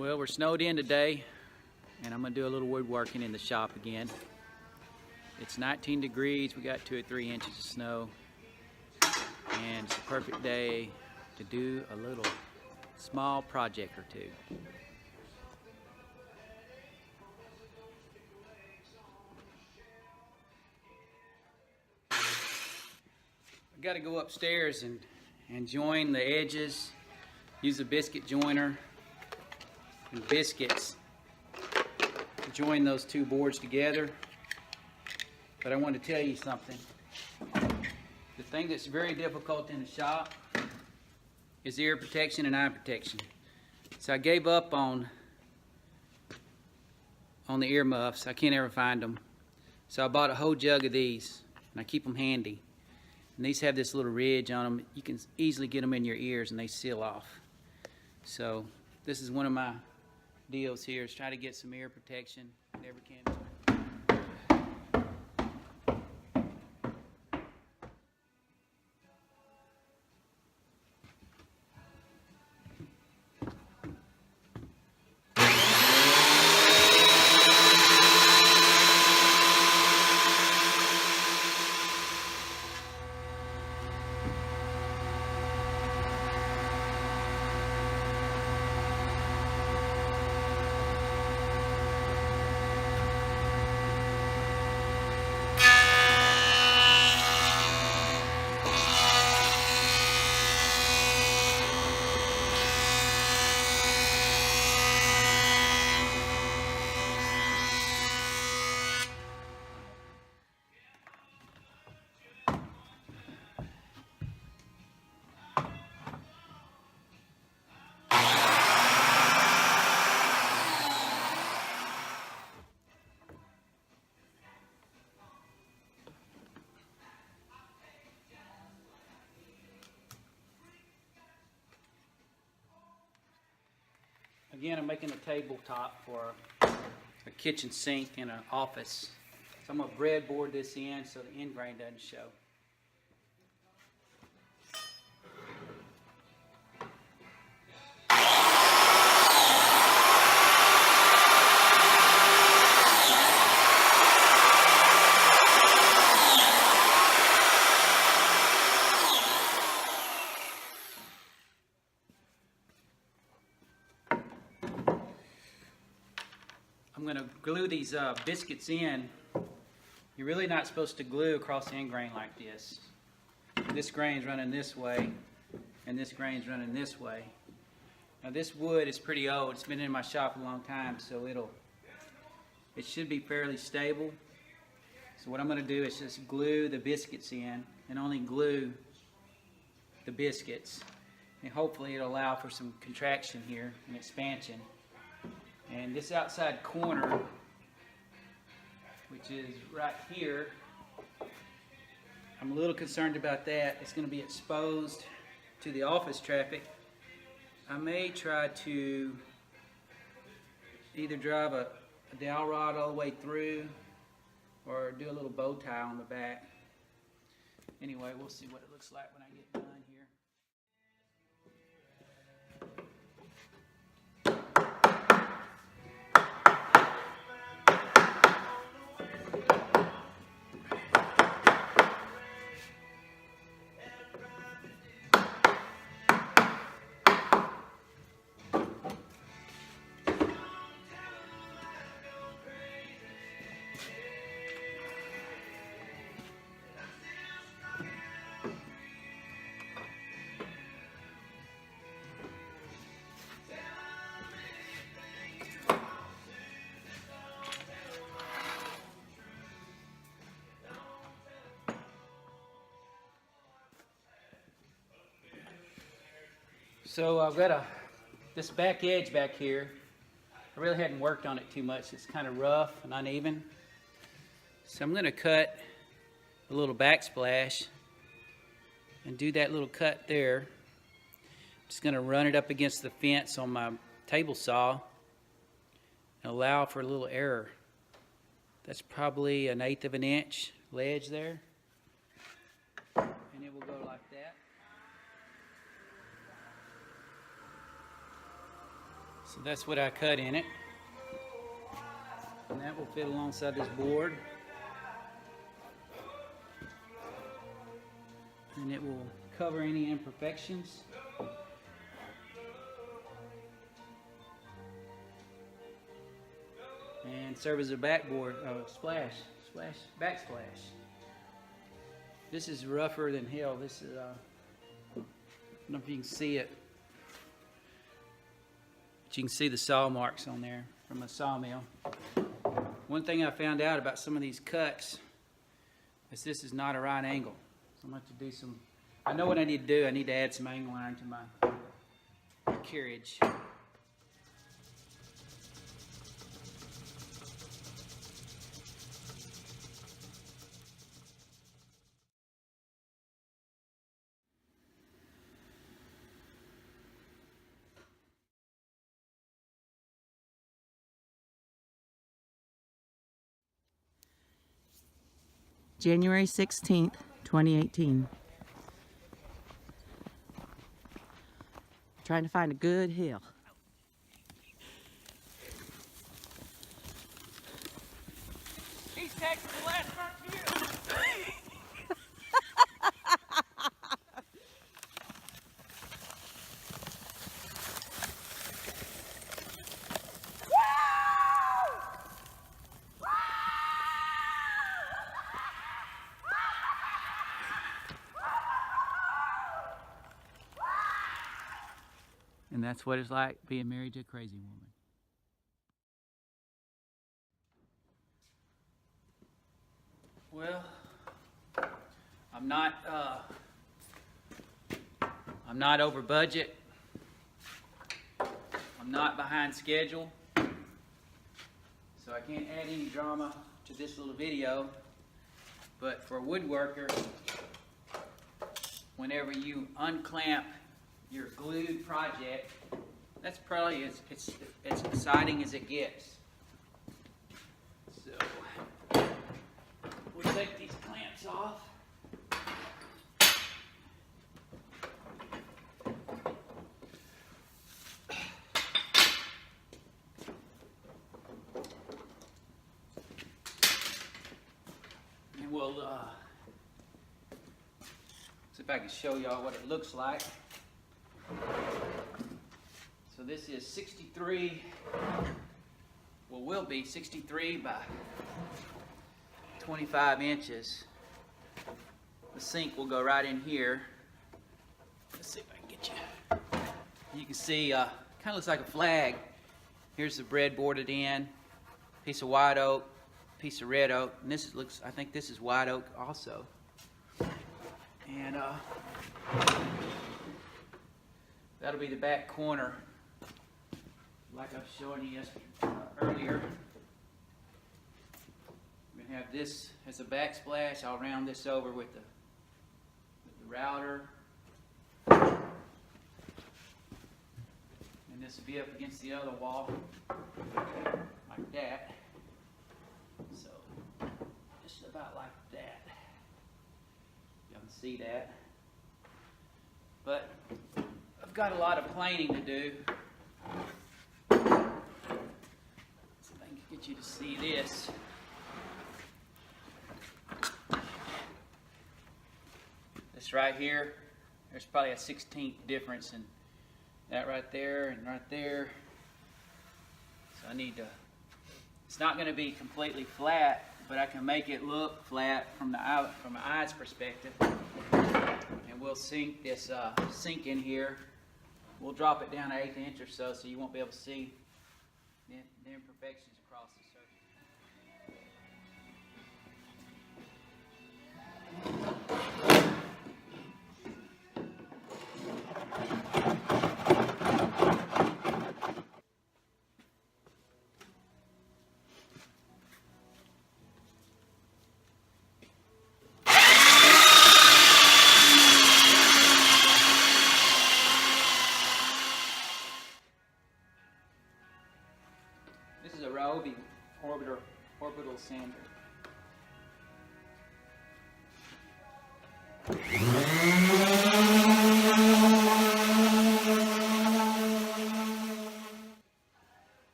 Well, we're snowed in today, and I'm going to do a little woodworking in the shop again. It's 19 degrees, we got 2 or 3 inches of snow, and it's a perfect day to do a little small project or two. I got to go upstairs and join the edges, use a biscuit joiner and biscuits to join those two boards together. But I want to tell you something. The thing that's very difficult in the shop is ear protection and eye protection. So I gave up on the ear muffs. I can't ever find them. So I bought a whole jug of these, and I keep them handy. And these have this little ridge on them. You can easily get them in your ears and they seal off. So this is one of my deals here, is try to get some ear protection whenever can. Again, I'm making a tabletop for a kitchen sink in an office. So I'm going to breadboard this in so the end grain doesn't show. I'm going to glue these biscuits in. You're really not supposed to glue across the end grain like this. This grain's running this way, and this grain's running this way. Now this wood is pretty old. It's been in my shop a long time, so it should be fairly stable. So what I'm going to do is just glue the biscuits in, and only glue the biscuits. And hopefully it'll allow for some contraction here and expansion. And this outside corner, which is right here, I'm a little concerned about that. It's going to be exposed to the office traffic. I may try to either drive a dowel rod all the way through or do a little bow tie on the back. Anyway, we'll see what it looks like when I get done here. So I've got this back edge back here. I really hadn't worked on it too much. It's kind of rough and uneven. So I'm going to cut a little backsplash and do that little cut there. Just going to run it up against the fence on my table saw and allow for a little error. That's probably 1/8 of an inch ledge there. And it will go like that. So that's what I cut in it. And that will fit alongside this board. And it will cover any imperfections. And serve as a backboard, backsplash. This is rougher than hell. This is, I don't know if you can see it, but you can see the saw marks on there from a sawmill. One thing I found out about some of these cuts is this is not a right angle. So I'm going to have to do some, I know what I need to do. I need to add some angle iron to my carriage. January 16th, 2018. Trying to find a good hill. He's texting the last burnt view. And that's what it's like being married to a crazy woman. Well, I'm not over budget. I'm not behind schedule. So I can't add any drama to this little video. But for a woodworker, whenever you unclamp your glued project, that's probably as exciting as it gets. So we'll take these clamps off. And we'll see if I can show y'all what it looks like. So this is 63, well, will be 63 by 25 inches. The sink will go right in here. Let's see if I can get you. You can see, kind of looks like a flag. Here's the breadboarded in, piece of white oak, piece of red oak, and this looks, I think this is white oak also. And that'll be the back corner, like I was showing you earlier. We're gonna have this as a backsplash. I'll round this over with the router, and this will be up against the other wall, like that. So just about like that. Y'all can see that, but I've got a lot of planing to do. See if I can get you to see this. This right here, there's probably a 16th difference in that right there and right there. So I need to, it's not going to be completely flat, but I can make it look flat from the eye's perspective. And we'll sink this sink in here. We'll drop it down an 1/8 inch or so you won't be able to see the imperfections across the This is a Ryobi orbital sander.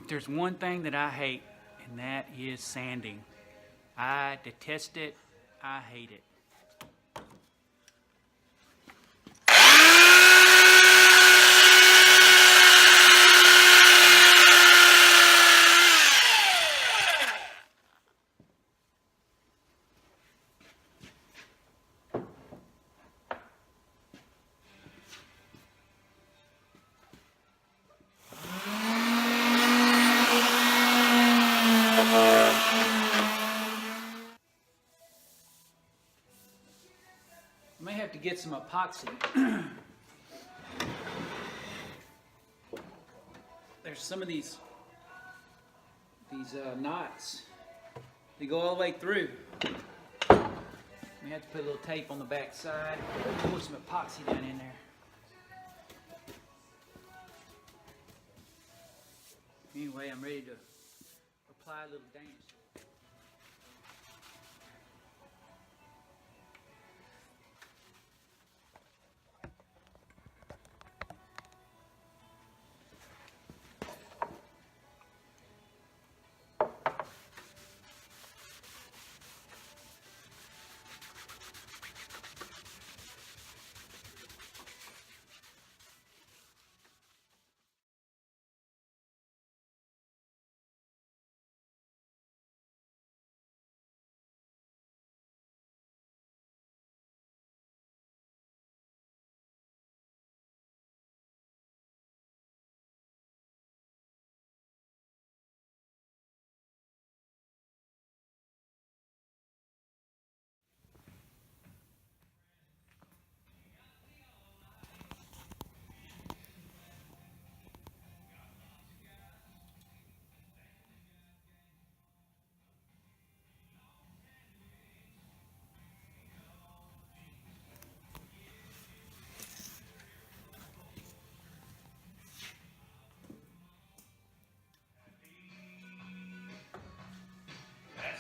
There's one thing that I hate, and that is sanding. I detest it. I hate it. I may have to get some epoxy. There's some of these knots. They go all the way through. We have to put a little tape on the back side. Put some epoxy down in there. Anyway, I'm ready to apply a little dance.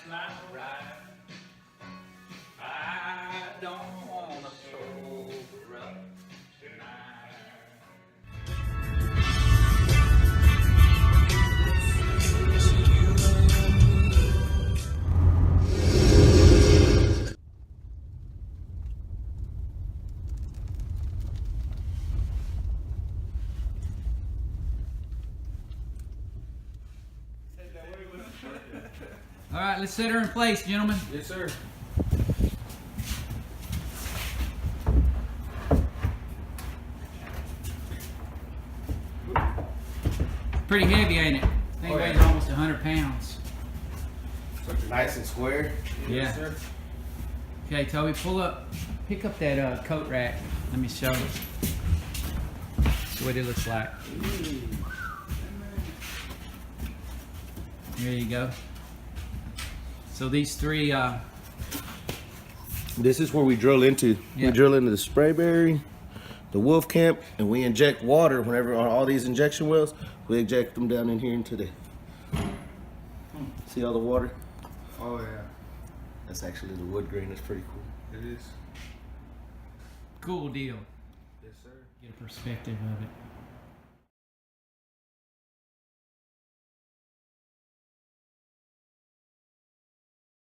My ride. I don't wanna sober up tonight. All right, let's set her in place, gentlemen. Yes, sir. Pretty heavy, ain't it? I think it weighs almost 100 pounds. Nice and square. Yeah. Yes, sir. Okay, Toby, pick up that coat rack. Let me show you. That's what it looks like. There you go. So these three, This is where we drill into. Yeah. We drill into the sprayberry, the wolf camp, and we inject water whenever on all these injection wells. We inject them down in here into the. See all the water? Oh yeah, That's actually the wood grain. That's pretty cool. it is. cool deal. Yes, sir. Get a perspective of it.